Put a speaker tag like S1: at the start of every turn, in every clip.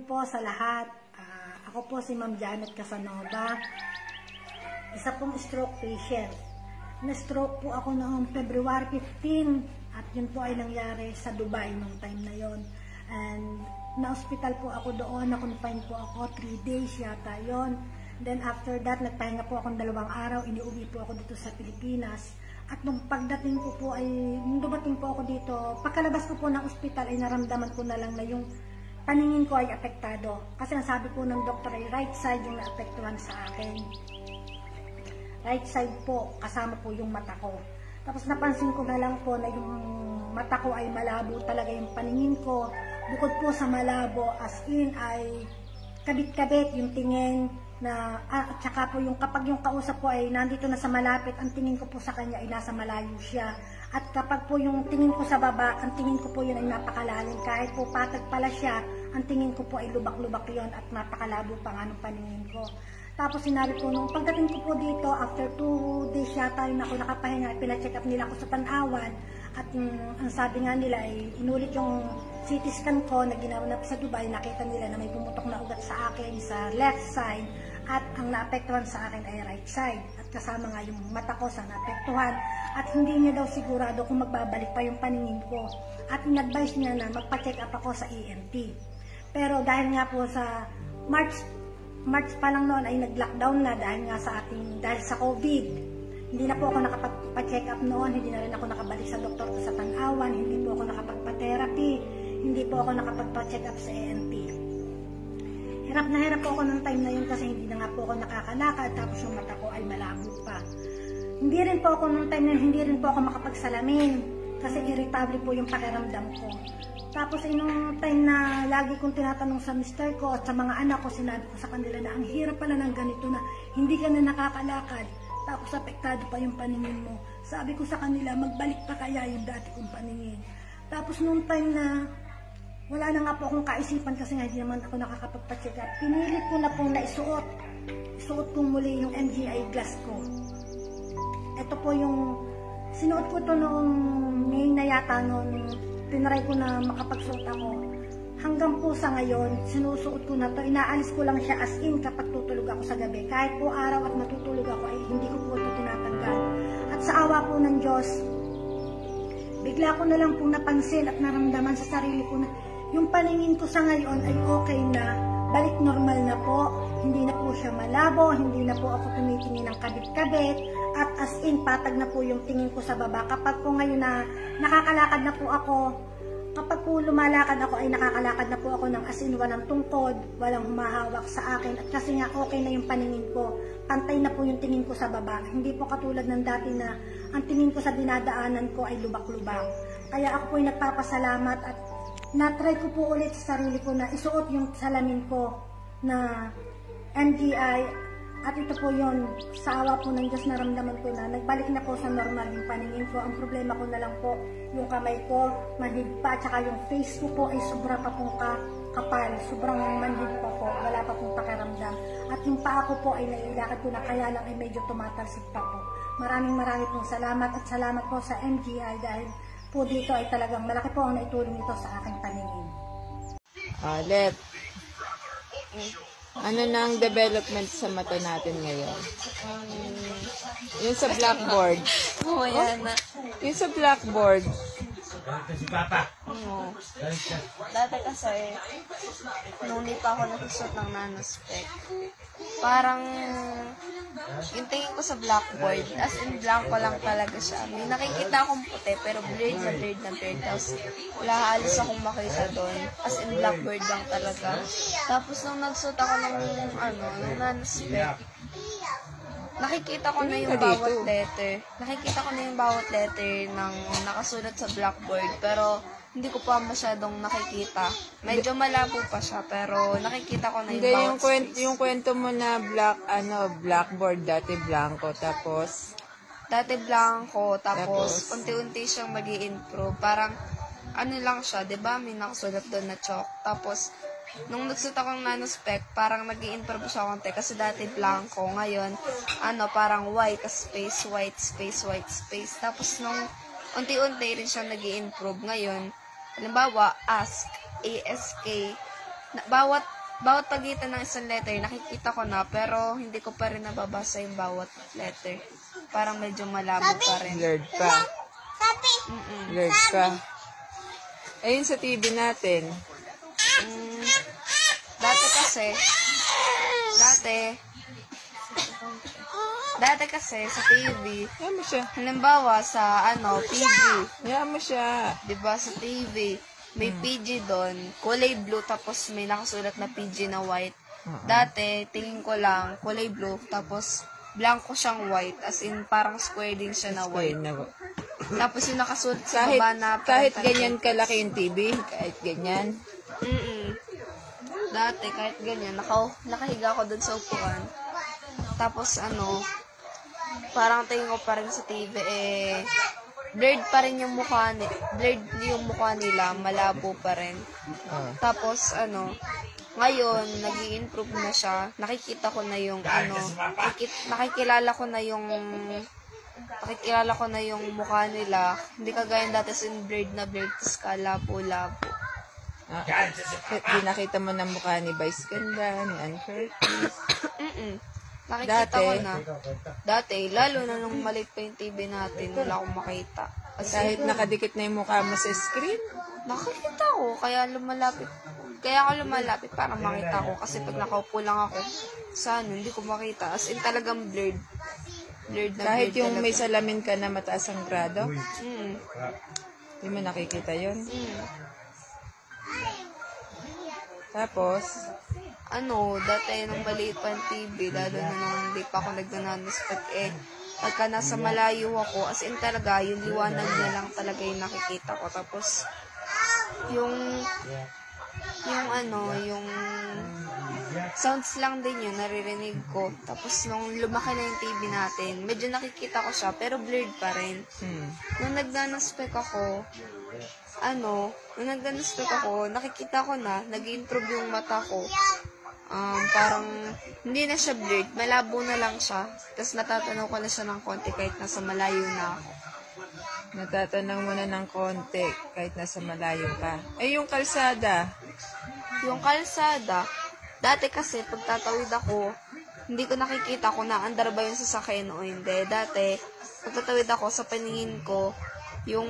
S1: po sa lahat. Ako po si Ma'am Janet Casanova, isa pong stroke patient. Na-stroke po ako noong February 15 at yun po ay nangyari sa Dubai noong time na yon. And na-hospital po ako doon, na-confine po ako 3 days yata yon. Then after that, nagpahinga po akong 2 araw, iniuwi po ako dito sa Pilipinas. At nung pagdating ko po ay, nung dumating po ako dito, pagkalabas ko po ng ospital ay naramdaman ko na lang na yung paningin ko ay apektado. Kasi ang sabi po ng doktor ay right side yung naapektuhan sa akin. Right side po, kasama po yung mata ko. Tapos napansin ko na lang po na yung mata ko ay malabo talaga yung paningin ko. Bukod po sa malabo, as in ay kabit-kabit yung tingin na, at saka po yung kapag yung kausap ko ay nandito na sa malapit, ang tingin ko po sa kanya ay nasa malayo siya. At kapag po yung tingin ko sa baba, ang tingin ko po yun ay napakalalim. Kahit po patag pala siya, ang tingin ko po ay lubak-lubak yun at napakalabo pa nga ng paningin ko. Tapos sinabi po nung pagdating ko po dito, after 2 days yata yun ako nakapahinga, pina-check up nila ako sa Tanawan. At ang sabi nga nila ay inulit yung CT scan ko na ginanap sa Dubai, nakita nila na may pumutok na ugat sa akin sa left side at ang naapektuhan sa akin ay right side. At kasama nga yung mata ko sa naapektuhan at hindi niya daw sigurado kung magbabalik pa yung paningin ko. At in-advise niya na magpa-check up ako sa ENT. Pero dahil nga po sa March pa lang noon ay nag-lockdown na dahil sa COVID. Hindi na po ako nakapagpa-check up noon, hindi na rin ako nakabalik sa doktor ko sa Tanawan, hindi po ako nakapagpa-therapy, hindi po ako nakapagpa-check up sa ENT. Hirap na hirap po ako ng time na yun kasi hindi na nga po ako nakakalakad, tapos yung mata ko ay malabo pa. Hindi rin po ako nung time na yun, hindi rin po ako makapagsalamin kasi irritable po yung pakiramdam ko. Tapos nung time na lagi kong tinatanong sa mister ko at sa mga anak ko, sinabi ko sa kanila na ang hirap pala ng ganito na hindi ka na nakakalakad. Tapos apektado pa yung paningin mo. Sabi ko sa kanila, magbalik pa kaya yung dati kong paningin. Tapos nung time na wala na nga po akong kaisipan kasi nga hindi naman ako nakakapagpa-check up, pinilit ko na pong naisuot. Isuot kong muli yung MGI glass ko. Ito po yung, sinuot ko to noong May na yata noon, tinry ko na makapagsuot ako. Hanggang po sa ngayon, sinusuot ko na to. Inaalis ko lang siya as in kapag tutulog ako sa gabi. Kahit po araw at matutulog ako ay hindi ko po ito tinatanggal. At sa awa po ng Diyos, bigla ko na lang po napansin at naramdaman sa sarili ko na yung paningin ko sa ngayon ay okay na, balik normal na po. Hindi na po siya malabo, hindi na po ako tumitingin ng kabit-kabit. At as in, patag na po yung tingin ko sa baba. Kapag po ngayon na nakakalakad na po ako, kapag po lumalakad ako ay nakakalakad na po ako ng as in walang tungkod, walang humahawak sa akin. At kasi nga okay na yung paningin ko, pantay na po yung tingin ko sa baba. Hindi po katulad ng dati na ang tingin ko sa dinadaanan ko ay lubak-lubak. Kaya ako po ay nagpapasalamat at na-try ko po ulit sa sarili ko na isuot yung salamin ko na MGI. At ito po yun, sa awa po ng Diyos naramdaman ko na nagbalik na po sa normal yung paningin ko. Ang problema ko na lang po, yung kamay ko, manhid pa, at saka yung face ko po ay sobra pa pong kapal, sobrang manhid pa po, wala pa pong pakiramdam. At yung paa ko po ay nailakad ko na kaya lang ay medyo tumatalsik pa po. Maraming pong salamat at salamat po sa MGI dahil po dito ay talagang malaki po ang naitulong ito sa aking paningin.
S2: Let. Ano na ang development sa mata natin ngayon? Yung sa blackboard.
S3: Oo, yan na.
S2: Yung sa blackboard.
S4: Si Papa.
S3: Oo. Dati kasi, nung hindi pa ako nagsusot ng nanospec, parang yung tingin ko sa blackboard, as in blanco lang talaga siya. May nakikita akong puti, pero blurred na blurred na blurred. Tapos wala halos akong makita doon. As in blackboard lang talaga. Tapos nung nagsuot ako ng nanospec, nakikita ko na yung bawat letter. Nakikita ko na yung bawat letter ng nakasulat sa blackboard. Pero hindi ko pa masyadong nakikita. Medyo malabo pa siya, pero nakikita ko na yung bawat space.
S2: Yung kwento mo na blackboard, dati blanco, tapos?
S3: Dati blanco, tapos unti-unti siyang mag-i-improve. Parang, ano lang siya, diba? May nakasulat doon na chalk. Tapos, nung nagsuot ako ng nanospec, parang nag-i-improve siya konti. Kasi dati blanco, ngayon, parang white, space, white, space, white, space. Tapos, nung unti-unti rin siya nag-i-improve ngayon, halimbawa, ask, ASK, bawat pagitan ng isang letter, nakikita ko na, pero hindi ko pa rin nababasa yung bawat letter. Parang medyo malabo pa rin.
S2: Blurred pa. Blurred pa. Ayun sa TV natin.
S3: Dati kasi sa TV,
S2: Hayaan mo siya.
S3: halimbawa sa PG,
S2: Hayaan mo siya.
S3: 'di ba sa TV, may PG doon, kulay blue tapos may nakasulat na PG na white. Dati tingin ko lang kulay blue tapos blanco siyang white, as in parang square din siya na white. Tapos yung nakasulat sa baba na
S2: Kahit
S3: parental
S2: ganyan kalaki yung TV, kahit ganyan.
S3: Dati kahit ganyan, nakahiga ako doon sa upuan. Tapos parang tingin ko pa rin sa TV blurred pa rin yung mukha nila, malabo pa rin. Tapos ngayon nag-i-improve na siya. Nakikita ko na yung nakikilala ko na yung mukha nila. Hindi kagaya dati sin blurred na blurred, tas kalabo-labo.
S2: Di nakita mo ng mukha ni Vice Ganda, ni Ann Curtis.
S3: Nakikita ko na. Dati, lalo na nung maliit pa yung TV natin, wala akong makita.
S2: Kahit nakadikit na yung mukha mo sa screen.
S3: Nakikita ko, kaya ako lumalapit para makita ko. Kasi pag nakaupo lang ako, hindi ko makita. As in talagang blurred. Blurred na
S2: Kahit
S3: blurred
S2: yung
S3: talaga.
S2: may salamin ka na mataas ang grado, di mo nakikita yun. Tapos,
S3: dati nung maliit pa yung TV, lalo na nung hindi pa ako nagnananuspag, pagka nasa malayo ako, as in talaga, yung liwanag niya lang talaga yung nakikita ko. Tapos, yung sounds lang din yun, naririnig ko. Tapos, nung lumaki na yung TV natin, medyo nakikita ko siya, pero blurred pa rin. Nung nagnanaspec ako, nakikita ko na, nag-improve yung mata ko. Parang, hindi na siya blurred, malabo na lang siya. Tapos natatanaw ko na siya ng konti kahit nasa malayo na ako.
S2: natatanaw mo na ng konti kahit nasa malayo ka. Yung kalsada.
S3: Yung kalsada, dati kasi pagtatawid ako, hindi ko nakikita kung naandar ba yung sasakyan o hindi. Dati, pagtatawid ako sa paningin ko, yung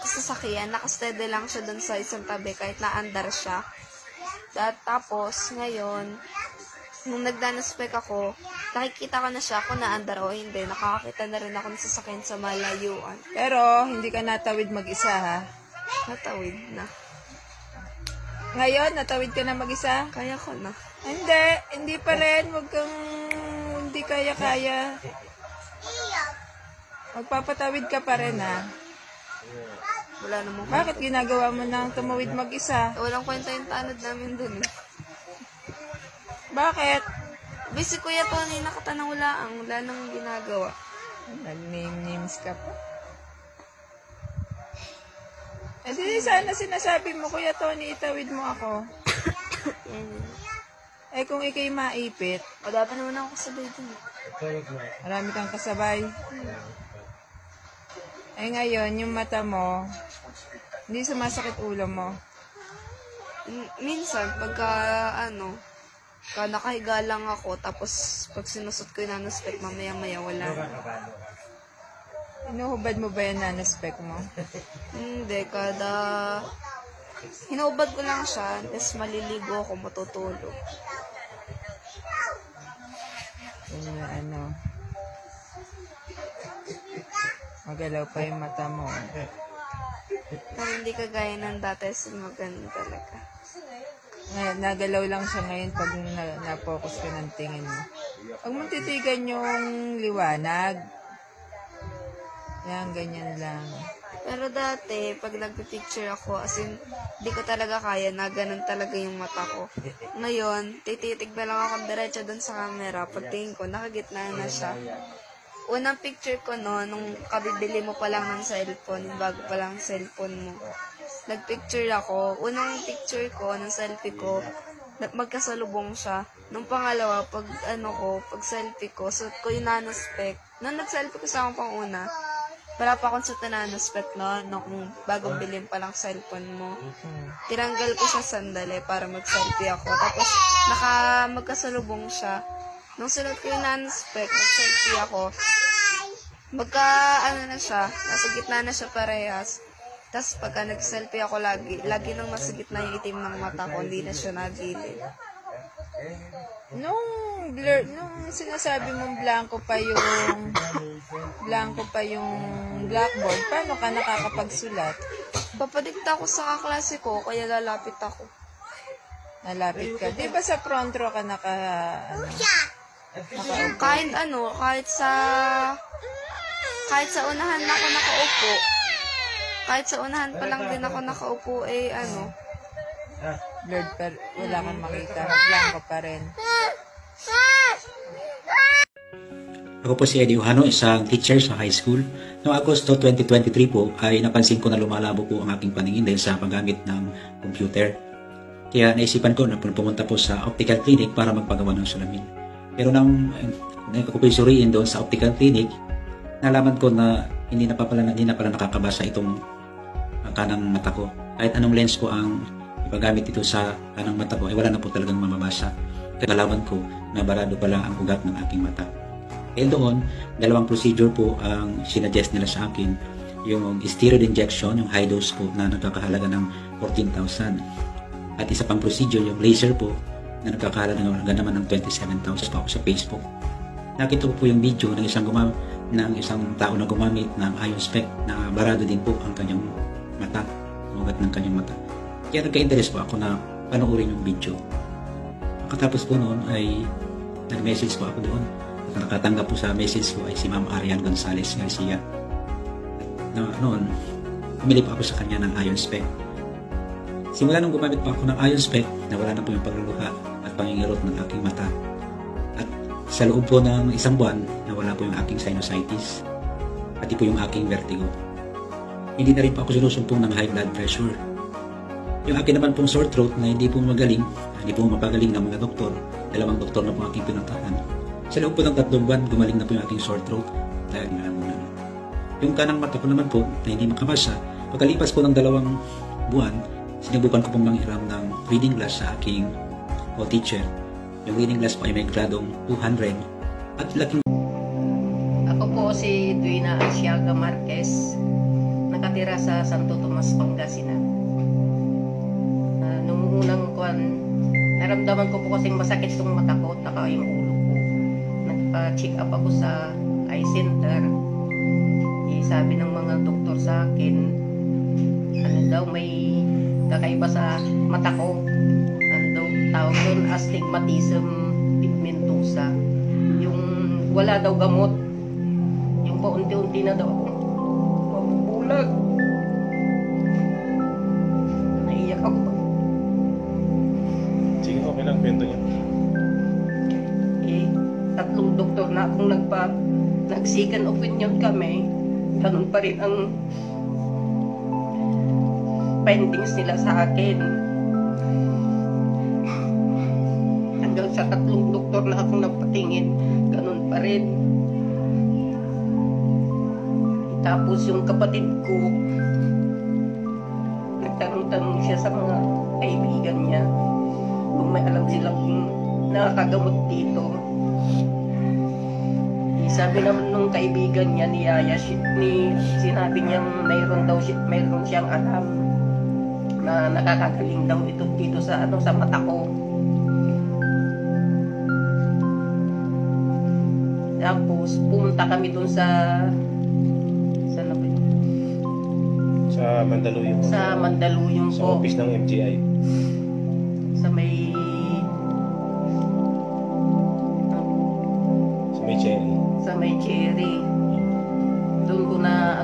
S3: sasakyan, nakasteady lang siya dun sa isang tabi kahit naandar siya. Tapos, ngayon, nung nagdanaspec ako, nakikita ko na siya kung naandar o hindi. Nakakakita na rin ako ng sasakyan sa malayuan.
S2: Pero, hindi ka natawid mag-isa, ha?
S3: Natawid na.
S2: Ngayon, natawid ka na mag-isa?
S3: Kaya ko na.
S2: Hindi pa rin. Huwag kang hindi kaya-kaya. Magpapatawid ka pa rin, ha?
S3: Wala namang
S2: Bakit ginagawa mo nang tumawid mag-isa?
S3: Walang kwenta yung tanod namin dun.
S2: Bakit?
S3: Basi Kuya Tony, nakatanaw lang. Wala nang ginagawa.
S2: Nag-names ka pa. Di sana sinasabi mo, Kuya Tony, itawid mo ako. Kung ikay maipit,
S3: Wala pa naman ako kasabay dun.
S2: marami kang kasabay. Ngayon, yung mata mo, hindi sumasakit ulo mo.
S3: Minsan, pagka nakahiga lang ako, tapos pag sinusot ko yung nanospec, mamaya-maya wala.
S2: Inuhubad mo ba yung nanospec mo?
S3: Hindi, hinubad ko lang siya, tapos maliligo ako, matutulog.
S2: Magalaw pa yung mata mo.
S3: Pero hindi kagaya ng dati, maganda talaga.
S2: Nagalaw lang siya ngayon pag na-focus ka ng tingin mo. Pag mong titigan yung liwanag, yan, ganyan lang.
S3: Pero dati, pag nagpipicture ako, as in, di ko talaga kaya na ganun talaga yung mata ko. Ngayon, tititig na lang ako diretso dun sa camera. Pagtingin ko, nakagitna na siya. Unang picture ko nung kabibili mo pa lang ng cellphone, bago pa lang cellphone mo. Nagpicture ako. Unang picture ko ng selfie ko, magkasalubong siya. Nung pangalawa, pag selfie ko, suot ko yung nanospec. Nung nag-selfie ko sa akong pang una, wala pa akong sa tinanuspet nung bagong bilhin pa lang cellphone mo. Tinanggal ko siya sandali para mag-selfie ako. Tapos, magkasalubong siya. Nung sunod ko yung nanuspet, mag-selfie ako. Na siya, nasa gitna na siya parehas. Tapos, pagka nag-selfie ako lagi nang nasa gitna yung itim ng mata ko, hindi na siya nagilid.
S2: Nung sinasabi mong blanco pa yung blackboard, paano ka nakakapagsulat?
S3: Papadikta ko sa kaklase ko, kaya lalapit ako.
S2: Nalapit ka. Di ba sa front row ka
S3: Kahit sa unahan ako nakaupo, kahit sa unahan pa lang din ako nakaupo,
S2: blurred pa, wala kang makita. Blanco pa rin.
S5: Ako po si Eddie Uhano, isang teacher sa high school. Noong Agosto 2023 po ay napansin ko na lumalabo po ang aking paningin dahil sa paggamit ng computer. Kaya naisipan ko na pumunta po sa optical clinic para magpagawa ng salamin. Pero nang ko po suriin doon sa optical clinic, nalaman ko na hindi na pala nakakabasa itong kanang mata ko. Kahit anong lens ko ang ipagamit ito sa kanang mata ko, ay wala na po talagang mamabasa. Kaya nalaman ko na barado pala ang ugat ng aking mata. Dahil doon, dalawang procedure po ang sinuggest nila sa akin. Yung steroid injection, yung high dose po na nagkakahalaga ng 14,000. At isa pang procedure, yung laser po na nagkakahalaga naman ng 27,000 pa ako sa Facebook. Nakita ko po yung video ng isang tao na gumamit ng ion spec na barado din po ang kanyang mata, ang ugat ng kanyang mata. Kaya nagka-interest po ako na panoorin yung video. Katapos po noon ay nag-message po ako doon. At nakatanggap po sa message ko ay si Ma'am Arian Gonzalez Garcia. Noon, pumili po ako sa kanya ng ion spec. Simula nung gumamit po ako ng ion spec, nawala na po yung pagluluha at pangingirot ng aking mata. At sa loob po ng isang buwan, nawala po yung aking sinusitis. Pati po yung aking vertigo. Hindi na rin po ako sinusumpong ng high blood pressure. Yung akin naman pong sore throat na hindi po mapagaling ng mga doktor, dalawang doktor na po aking pinuntahan. Sa loob po ng 3 buwan, gumaling na po yung aking sore throat. Dahil yung kanang mata ko naman po na hindi makabasa, pagkalipas po ng 2 buwan, sinubukan ko pong manghiram ng reading glass sa aking teacher. Yung reading glass po ay may gradong 200 at laking.
S6: Ako po si Duina Asiaga Marquez, nakatira sa Santo Tomas, Pangasinan. Nung unang naramdaman ko po kasing masakit yung mata ko, taka yung ulo ko. Nagpa-check up ako sa eye center. Sabi ng mga doktor sa akin, may kakaiba sa mata ko. Tawag doon astigmatism pigmentosa. Yung wala daw gamot. Yung paunti-unti na daw ako mabubulag. Naiyak ako ba?
S4: Sige, okay lang, kwento niya.
S6: 3 doktor na akong nag-second opinion kami. Ganun pa rin ang findings nila sa akin. Hanggang sa 3 doktor na akong nagpatingin, ganun pa rin. Tapos yung kapatid ko, nagtanong-tanong siya sa mga kaibigan niya kung may alam silang nakakagamot dito. Sabi naman nung kaibigan niya ni Yaya, sinabi niyang mayroon siyang alam na nakakagaling daw ito dito sa mata ko. Tapos pumunta kami dun sa
S4: Mandaluyong.
S6: Sa Mandaluyong
S4: Sa
S6: po.
S4: office ng MGI.
S6: Sa may
S4: Cherry.
S6: Sa may Cherry. Doon ko na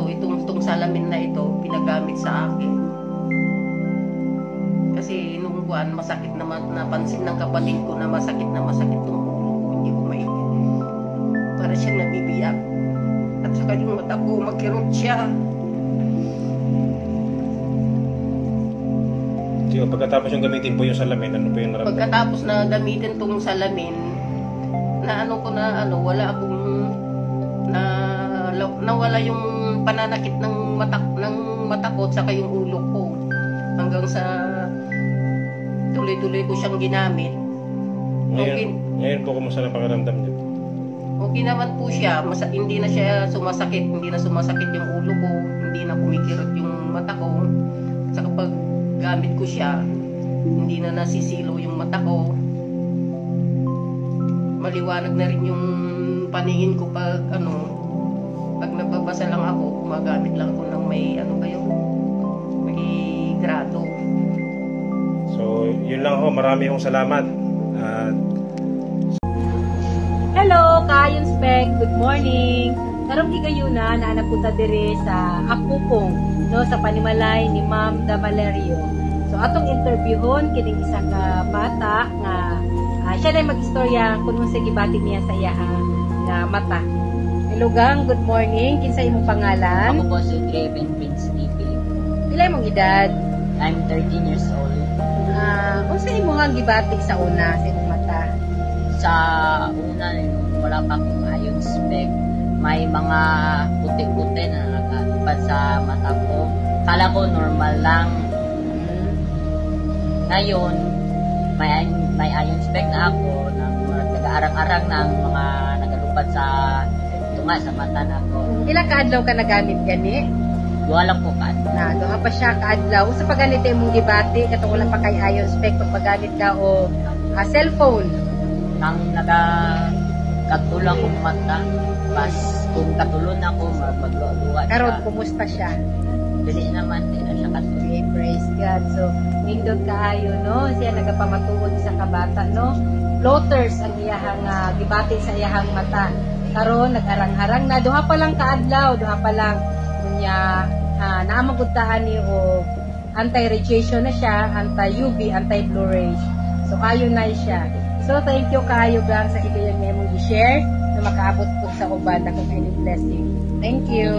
S6: itong salamin na ito pinagamit sa akin. Kasi nung buwan masakit naman, napansin ng kapatid ko na masakit tong ulo ko, hindi ko may para siyang nabibiyak. At saka yung mata ko magkirot siya.
S4: So, pagkatapos yung gamitin po yung salamin, ano po yung naramdaman?
S6: Pagkatapos na gamitin tong salamin, wala akong nawala yung pananakit ng mata ko saka yung ulo ko. Hanggang sa tuloy-tuloy ko siyang ginamit.
S4: Ngayon po, kumusta na pakiramdam niyo?
S6: Okay naman po siya. Hindi na siya sumasakit. Hindi na sumasakit yung ulo ko. Hindi na kumikirot yung mata ko. Sa kapag gamit ko siya, hindi na nasisilo yung mata ko. Maliwanag na rin yung paningin ko pag pag nagbabasa lang ako, gumagamit lang ako ng may grado.
S4: So, yun lang ho. Marami hong salamat. At
S7: Hello, Kaayon Spec. Good morning. Karong higayuna na napunta dire sa Akupong, no, sa panimalay ni Ma'am Da Valerio. So atong interviewon kining isa ka bata nga siya na mag-istorya kung sa gibati niya sa iya nga mata. Hello gang, good morning. Kinsa imong pangalan?
S8: Ako po si Draven Prince TV.
S7: Pila imong edad?
S8: I'm 13 years old.
S7: Unsa imong gibati sa una sa imong mata?
S8: Sa una, wala pa akong ayon spec. May mga puti-puti na nakalipat sa mata ko. Kala ko normal lang. Ngayon, may ayon spec na ako na nag-aarang-arang ng mga nagalupad sa tunga sa mata na ako.
S7: Ilang kaadlaw ka nagamit gani?
S8: Wala po ka.
S7: Doha pa siya kaadlaw. Sa pagganit imong gibati, katong wala pa kay ayon spec, pag pagganit ka o cellphone.
S8: Nang nagkatulang kong mata, pas kung katulon ako, magluwa siya.
S7: Karon kumusta siya?
S8: Dili naman, di na siya katulong.
S7: Okay, praise God. So, nindot kaayo, no? Siya nagapamatuod sa kabata, no? Floaters ang iyahang gibati sa iyahang mata. Karon nag-arang-arang na. Duha pa lang kaadlaw, duha pa lang. Kunya, naamagudtaan ni o anti-radiation na siya, anti-UV, anti-blue rays. So, ayon na siya. So, thank you kaayo gang sa ikayon nga mong i-share na makaabot po sa uban. Ako kayo blessing. Thank you.